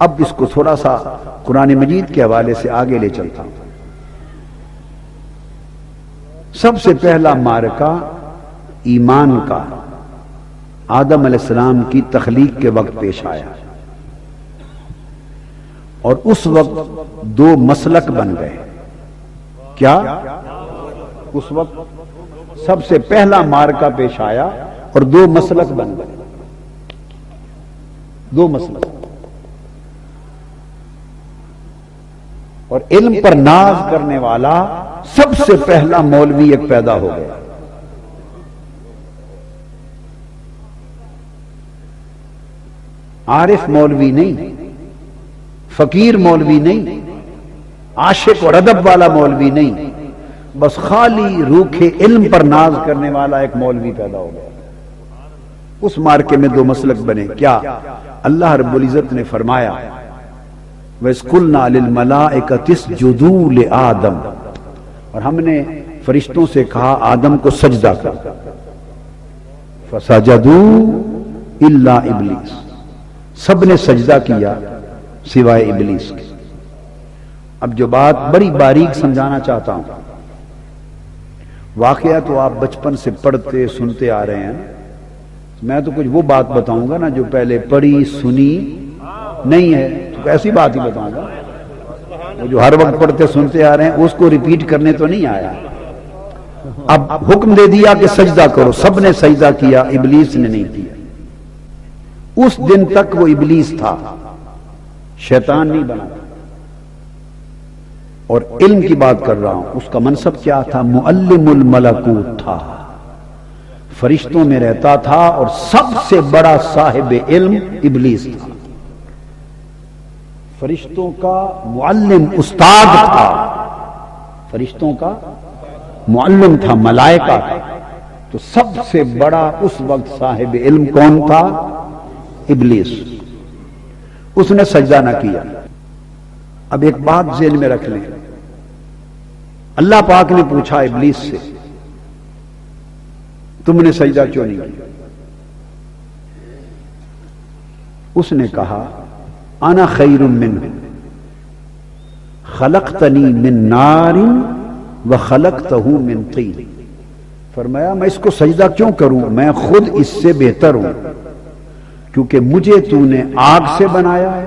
اب اس کو تھوڑا سا قرآن مجید کے حوالے سے آگے لے چلتا ہوں۔ سب سے پہلا معرکہ ایمان کا آدم علیہ السلام کی تخلیق کے وقت پیش آیا، اور اس وقت دو مسلک بن گئے۔ کیا؟ اس وقت سب سے پہلا معرکہ پیش آیا اور دو مسلک بن گئے، دو مسلک، اور علم پر ناز کرنے والا سب سے پہلا مولوی ایک پیدا ہو گیا۔ عارف مولوی نہیں، فقیر مولوی نہیں، عاشق اور ادب والا مولوی نہیں، بس خالی روکھے علم پر ناز کرنے والا ایک مولوی پیدا ہو گیا۔ اس مارکے میں دو مسلک بنے۔ کیا؟ اللہ رب العزت نے فرمایا وَإِذْ قُلْنَا لِلْمَلَائِكَةِ اسْجُدُوا لِآدَمَ، اور ہم نے فرشتوں سے کہا آدم کو سجدہ کر، فَسَجَدُوا إِلَّا إِبْلِيسَ، سب نے سجدہ کیا سوائے ابلیس کے۔ اب جو بات بڑی باریک سمجھانا چاہتا ہوں، واقعہ تو آپ بچپن سے پڑھتے سنتے آ رہے ہیں، میں تو کچھ وہ بات بتاؤں گا نا جو پہلے پڑھی سنی نہیں ہے، تو ایسی بات ہی بتاؤں گا۔ وہ جو ہر وقت پڑھتے سنتے آ رہے ہیں اس کو ریپیٹ کرنے تو نہیں آیا۔ اب حکم دے دیا کہ سجدہ کرو، سب نے سجدہ کیا، ابلیس نے نہیں کیا۔ اس دن تک وہ ابلیس تھا، شیطان نہیں بنا تھا۔ اور علم کی بات کر رہا ہوں، اس کا منصب کیا تھا؟ معلم الملکوت تھا، فرشتوں میں رہتا تھا، اور سب سے بڑا صاحب علم ابلیس تھا۔ فرشتوں کا معلم استاد تھا، فرشتوں کا معلم تھا، ملائکہ تھا، تو سب سے بڑا اس وقت صاحب علم کون تھا؟ ابلیس۔ اس نے سجدہ نہ کیا۔ اب ایک بات ذہن میں رکھ لیں، اللہ پاک نے پوچھا ابلیس سے تم نے سجدہ کیوں نہیں کیا؟ اس نے کہا انا خیر منہ خلقتنی من نار وخلقتہ من طین، فرمایا میں اس کو سجدہ کیوں کروں، میں خود اس سے بہتر ہوں، کیونکہ مجھے تو نے آگ سے بنایا ہے،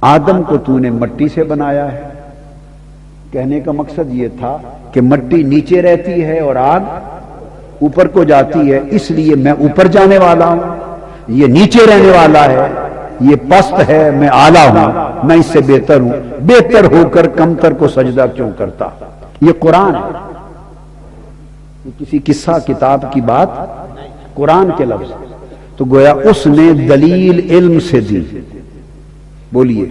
آدم کو تو نے مٹی سے بنایا ہے۔ کہنے کا مقصد یہ تھا کہ مٹی نیچے رہتی ہے اور آگ اوپر کو جاتی ہے، اس لیے میں اوپر جانے والا ہوں، یہ نیچے رہنے والا ہے، یہ پست ہے، میں اعلیٰ ہوں، میں اس سے بہتر ہوں، بہتر ہو کر کمتر کو سجدہ کیوں کرتا؟ یہ قرآن ہے، یہ کسی قصہ کتاب کی بات، قرآن کے لفظ، تو گویا اس نے دلیل علم سے دی۔ بولیے،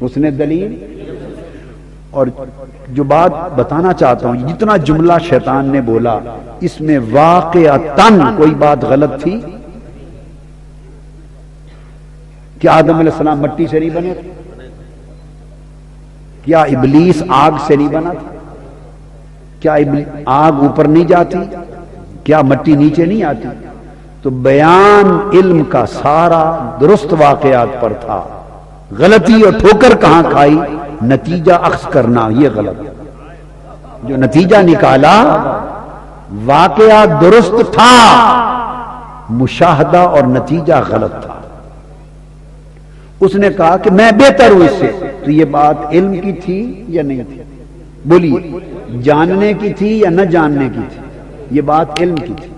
اس نے دلیل، اور جو بات بتانا چاہتا ہوں، جتنا جملہ شیطان نے بولا اس میں واقعتاً کوئی بات غلط تھی؟ کیا آدم علیہ السلام مٹی سے نہیں بنے تھے؟ کیا ابلیس آگ سے نہیں بنا تھا؟ کیا آگ اوپر نہیں جاتی؟ کیا مٹی نیچے نہیں آتی؟ تو بیان علم کا سارا درست واقعات پر تھا، غلطی اور ٹھوکر کہاں کھائی؟ نتیجہ اخذ کرنا، یہ غلط۔ جو نتیجہ نکالا واقعہ درست تھا، مشاہدہ اور نتیجہ غلط تھا۔ اس نے کہا کہ میں بہتر ہوں اس سے، تو یہ بات علم کی تھی یا نہیں تھی؟ بولیے، جاننے کی تھی یا نہ جاننے کی تھی؟ یہ بات علم کی تھی۔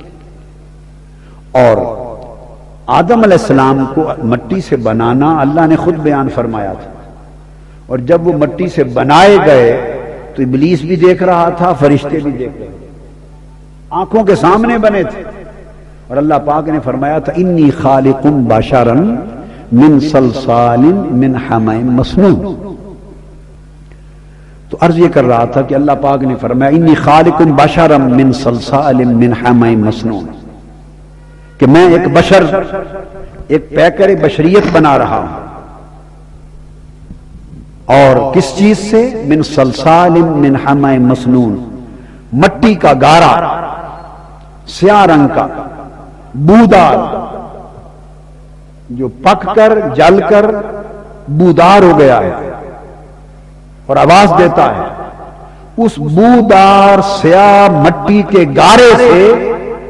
اور آدم علیہ السلام کو مٹی سے بنانا اللہ نے خود بیان فرمایا تھا، اور جب وہ مٹی سے بنائے گئے تو ابلیس بھی دیکھ رہا تھا، فرشتے بھی دیکھ رہے تھے، آنکھوں کے سامنے بنے تھے، اور اللہ پاک نے فرمایا تھا انی خالق بشرا من صلصال من حمأ مسنون۔ تو عرض یہ کر رہا تھا کہ اللہ پاک نے فرمایا انی خالق بشرا من صلصال من حمأ مسنون، کہ میں ایک بشر، ایک پیکر بشریت بنا رہا ہوں، اور کس چیز سے؟ من صلصال من حمأ مسنون، مٹی کا گارا، سیاہ رنگ کا، بودار، جو پک کر جل کر بودار ہو گیا ہے اور آواز دیتا ہے، اس بودار سیاہ مٹی کے گارے سے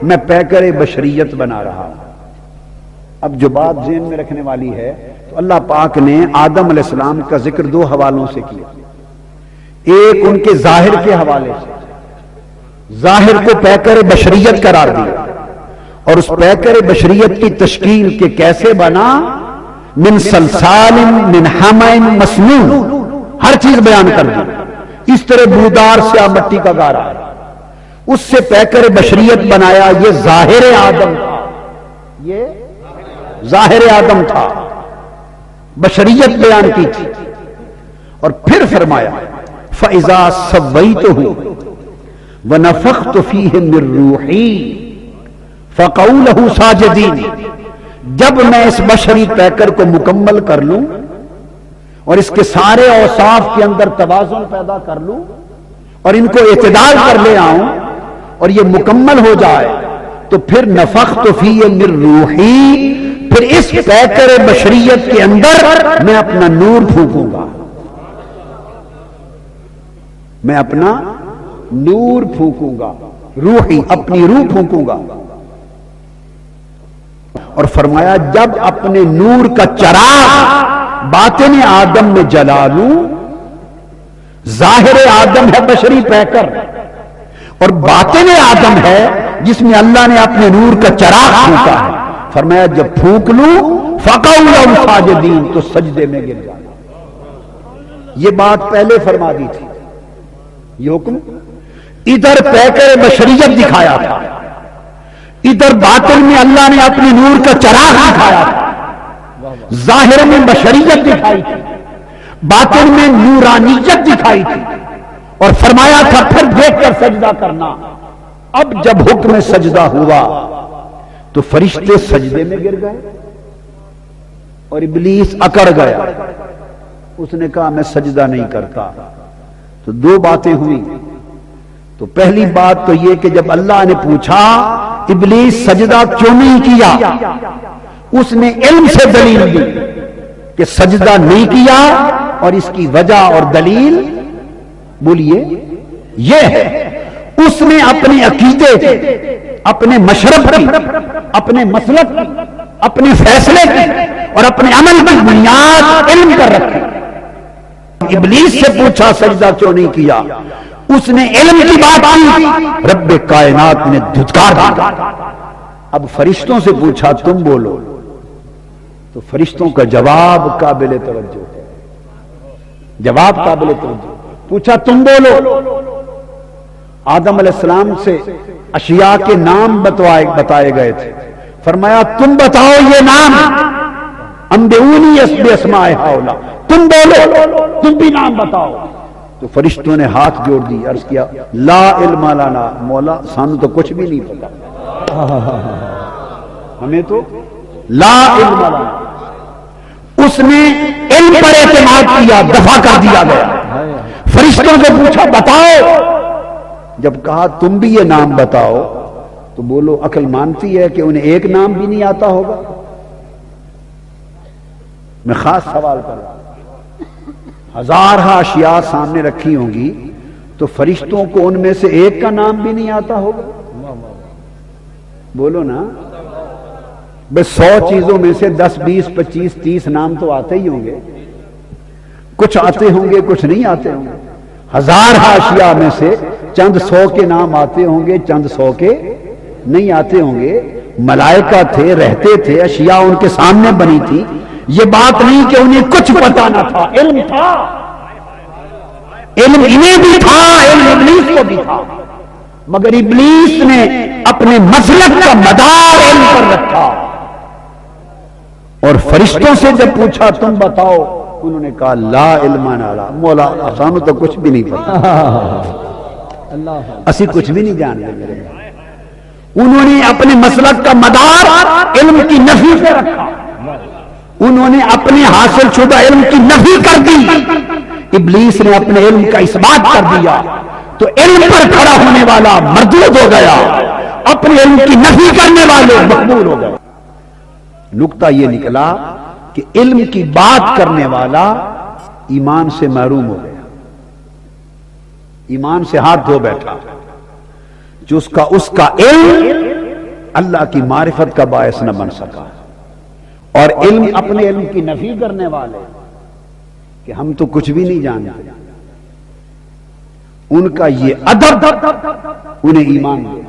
میں پیکر بشریت بنا رہا ہوں۔ اب جو بات ذہن میں رکھنے والی ہے تو اللہ پاک نے آدم علیہ السلام کا ذکر دو حوالوں سے کیا، ایک ان کے ظاہر کے حوالے سے، ظاہر کو پیکر بشریت قرار دیا اور اس پیکر بشریت کی تشکیل کے کیسے بنا، من سلسال من حمأ مسنون، ہر چیز بیان کر دی۔ اس طرح بودار سیاہ مٹی کا گارا، اس سے پیکر بشریت بنایا، یہ ظاہر آدم تھا، یہ ظاہر آدم تھا، بشریت بیان کی تھی۔ اور پھر فرمایا فَإِذَا سَوَّيْتُهُ وَنَفَخْتُ فِيهِ مِن رُّوحِي فَقَعُوا لَهُ سَاجِدِينَ، جب میں اس بشری پیکر کو مکمل کر لوں اور اس کے سارے اوصاف کے اندر توازن پیدا کر لوں اور ان کو اعتدال کر لے آؤں اور یہ مکمل ہو جائے تو پھر نفخت فیہ من روحی، پھر اس پیکر بشریت کے اندر میں اپنا نور پھونکوں گا، میں اپنا نور پھونکوں گا، روحی اپنی روح پھونکوں گا۔ اور فرمایا جب اپنے نور کا چراغ باطن آدم میں جلا لوں، ظاہر آدم ہے بشری پیکر اور باطن آدم ہے جس میں اللہ نے اپنے نور کا چراغ پھونکا ہے، فرمایا جب پھونک لوں فَقَعُوا لَهُ سَاجِدِينَ، تو سجدے میں گر جانا۔ یہ بات پہلے فرما دی تھی، یہ حکم ادھر پیکر بشریت دکھایا تھا، ادھر باطن میں اللہ نے اپنے نور کا چراغ دکھایا تھا، ظاہر میں بشریت دکھائی تھی، باطن میں نورانیت دکھائی تھی، اور فرمایا تھا پھر دیکھ کر سجدہ کرنا۔ اب جب حکم سجدہ ہوا تو فرشتے سجدے میں گر گئے اور ابلیس اکڑ گیا، اس نے کہا میں سجدہ نہیں کرتا۔ تو دو باتیں ہوئی، تو پہلی بات تو یہ کہ جب اللہ نے پوچھا ابلیس سجدہ کیوں نہیں کیا، اس نے علم سے دلیل دی کہ سجدہ نہیں کیا اور اس کی وجہ اور دلیل بولیے یہ ہے، اس نے اپنے عقیدے کی، اپنے مشرب کی، اپنے مسلک کی، اپنے فیصلے کی اور اپنے عمل کی بنیاد علم کر رکھی۔ ابلیس سے پوچھا سجدہ کیوں نہیں کیا، اس نے علم کی بات کی، رب کائنات نے دھتکار دیا۔ اب فرشتوں سے پوچھا تم بولو، تو فرشتوں کا جواب قابل توجہ ہے، جواب قابل توجہ۔ پوچھا تم بولو، آدم علیہ السلام سے اشیاء کے نام بتائے گئے تھے، فرمایا تم بتاؤ یہ نام، انبئونی باسماء ہؤلاء، تم بولو، تم بھی نام بتاؤ۔ تو فرشتوں نے ہاتھ جوڑ دی، عرض کیا لا علم لنا، مولا سانو تو کچھ بھی نہیں پتا، ہمیں تو لا علم لنا۔ اس نے علم پر اعتماد کیا، دفع کر دیا گیا۔ فرشتوں سے پوچھا بتاؤ، جب کہا تم بھی یہ نام بتاؤ تو بولو عقل مانتی ہے کہ انہیں ایک نام بھی نہیں آتا ہوگا؟ میں خاص سوال کر رہا ہوں، ہزارہ اشیاء سامنے رکھی ہوں گی تو فرشتوں کو ان میں سے ایک کا نام بھی نہیں آتا ہوگا؟ بولو نا، بس 100 چیزوں میں سے 10 20 25 30 نام تو آتے ہی ہوں گے، کچھ آتے ہوں گے کچھ نہیں آتے ہوں گے۔ ہزارہ اشیاء میں سے چند 100 کے نام آتے ہوں گے، چند 100 کے نہیں آتے ہوں گے۔ ملائکہ تھے، رہتے تھے، اشیاء ان کے سامنے بنی تھی، یہ بات نہیں کہ انہیں کچھ پتا نہ تھا، علم تھا، علم انہیں بھی تھا، علم ابلیس کو بھی تھا، مگر ابلیس نے اپنے مسلک کا مدار علم پر رکھا۔ اور فرشتوں سے جب پوچھا تم بتاؤ، انہوں نے کہا لا علم لنا، مولا آسانو تو کچھ بھی نہیں پتا، اسی کچھ بھی نہیں جانتے۔ انہوں نے اپنے مسلک کا مدار علم کی نفی سے رکھا، انہوں نے اپنے حاصل شدہ علم کی نفی کر دی، ابلیس نے اپنے علم کا اثبات کر دیا، تو علم پر کھڑا ہونے والا مردود ہو گیا، اپنے علم کی نفی کرنے والے مقبول ہو گئے۔ نکتہ یہ نکلا کہ علم کی بات کرنے والا ایمان سے محروم ہو گیا، ایمان سے ہاتھ دھو بیٹھا، جو اس کا علم اللہ کی معرفت کا باعث نہ بن سکا، اور علم اپنے علم کی نفی کرنے والے کہ ہم تو کچھ بھی نہیں جانتے، ان کا یہ ادب انہیں ایمان دے۔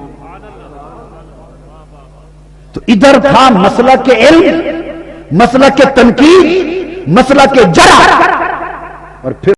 تو ادھر تھا مسئلہ کے علم، مسئلہ کے تنقید، مسئلہ کے جرح، اور پھر